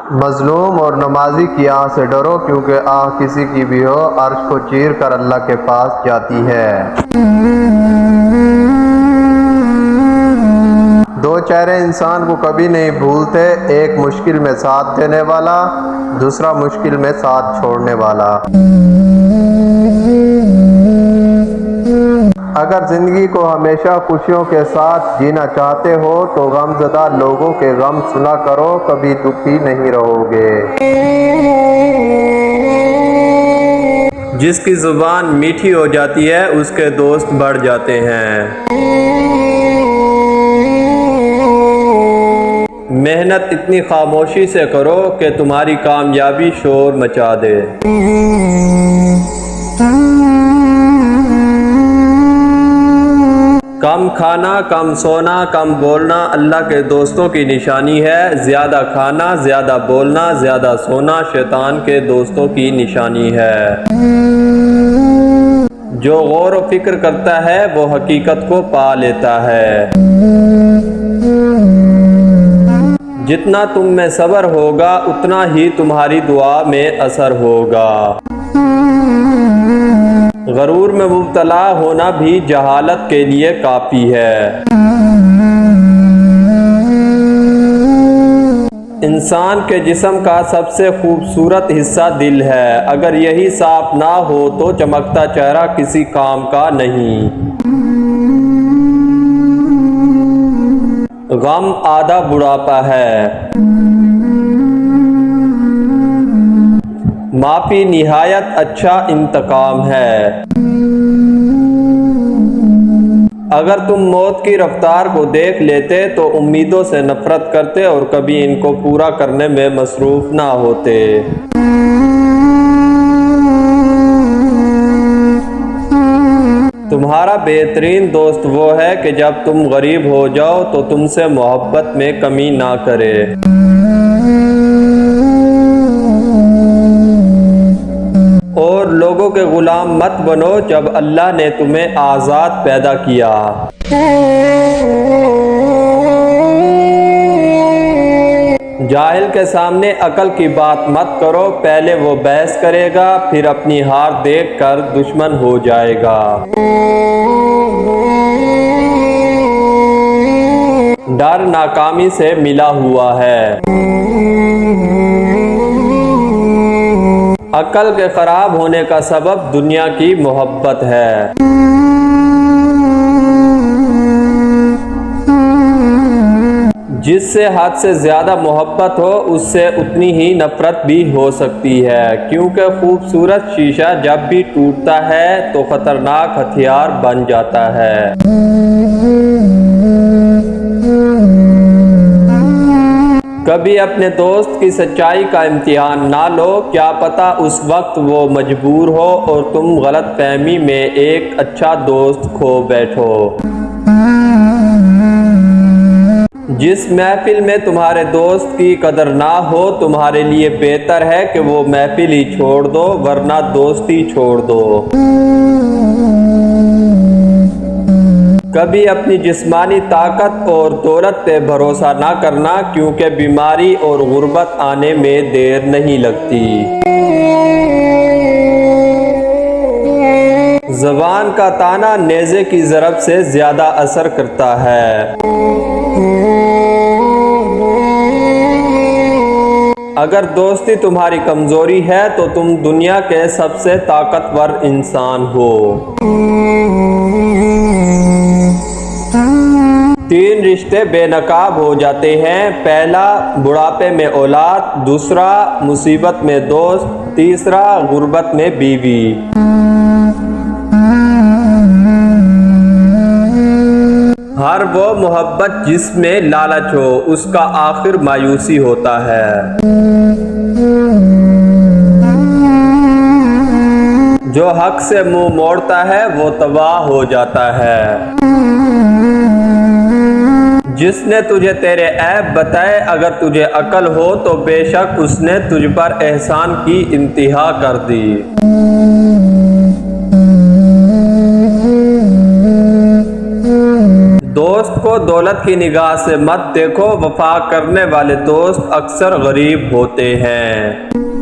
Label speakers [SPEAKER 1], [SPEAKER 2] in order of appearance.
[SPEAKER 1] मजलूम और नमाजी की आह से डरो, क्योंकि आह किसी की भी हो अर्श को चीर कर अल्लाह के पास जाती है। दो चेहरे इंसान को कभी नहीं भूलते, एक मुश्किल में साथ देने वाला, दूसरा मुश्किल में साथ छोड़ने वाला। अगर ज़िंदगी को हमेशा खुशियों के साथ जीना चाहते हो तो गमज़दा लोगों के गम सुना करो, कभी दुखी नहीं रहोगे। जिसकी ज़ुबान मीठी हो जाती है उसके दोस्त बढ़ जाते हैं। मेहनत इतनी खामोशी से करो कि तुम्हारी कामयाबी शोर मचा दे। कम खाना, कम सोना, कम बोलना अल्लाह के दोस्तों की निशानी है। ज़्यादा खाना, ज़्यादा बोलना, ज़्यादा सोना शैतान के दोस्तों की निशानी है। जो गौर व फिक्र करता है वो हकीकत को पा लेता है। जितना तुम में सब्र होगा उतना ही तुम्हारी दुआ में असर होगा। गरूर में मुब्तला होना भी जहालत के लिए काफ़ी है। इंसान के जिस्म का सबसे खूबसूरत हिस्सा दिल है। अगर यही साफ ना हो तो चमकता चेहरा किसी काम का नहीं। गम आधा बुढ़ापा है, माफ़ी निहायत अच्छा इंतकाम है। अगर तुम मौत की रफ्तार को देख लेते तो उम्मीदों से नफरत करते और कभी इनको पूरा करने में मसरूफ़ ना होते। तुम्हारा बेहतरीन दोस्त वो है कि जब तुम गरीब हो जाओ तो तुमसे मोहब्बत में कमी ना करे। और लोगों के गुलाम मत बनो जब अल्लाह ने तुम्हें आज़ाद पैदा किया। जाहिल के सामने अकल की बात मत करो, पहले वो बहस करेगा फिर अपनी हार देखकर दुश्मन हो जाएगा। डर नाकामी से मिला हुआ है। अकल के खराब होने का सबब दुनिया की मोहब्बत है। जिससे हद से ज़्यादा मोहब्बत हो उससे उतनी ही नफरत भी हो सकती है, क्योंकि खूबसूरत शीशा जब भी टूटता है तो ख़तरनाक हथियार बन जाता है। कभी अपने दोस्त की सच्चाई का इम्तिहान ना लो, क्या पता उस वक्त वो मजबूर हो और तुम गलत फहमी में एक अच्छा दोस्त खो बैठो। जिस महफिल में तुम्हारे दोस्त की कदर ना हो तुम्हारे लिए बेहतर है कि वो महफिल ही छोड़ दो, वरना दोस्ती छोड़ दो। कभी अपनी जिस्मानी ताकत और दौलत पे भरोसा ना करना, क्योंकि बीमारी और गुर्बत आने में देर नहीं लगती। ज़बान का ताना नेज़े की ज़रब से ज़्यादा असर करता है। अगर दोस्ती तुम्हारी कमज़ोरी है तो तुम दुनिया के सबसे ताकतवर इंसान हो। 3 रिश्ते बेनकाब हो जाते हैं। पहला बुढ़ापे में औलाद, दूसरा मुसीबत में दोस्त, तीसरा गुर्बत में बीवी। हर वो मोहब्बत जिसमें लालच हो उसका आखिर मायूसी होता है। जो हक से मुंह मोड़ता है वो तबाह हो जाता है। जिसने तुझे तेरे ऐब बताए, अगर तुझे अकल हो तो बेशक उसने तुझ पर एहसान की इंतहा कर दी। दोस्त को दौलत की निगाह से मत देखो, वफा करने वाले दोस्त अक्सर गरीब होते हैं।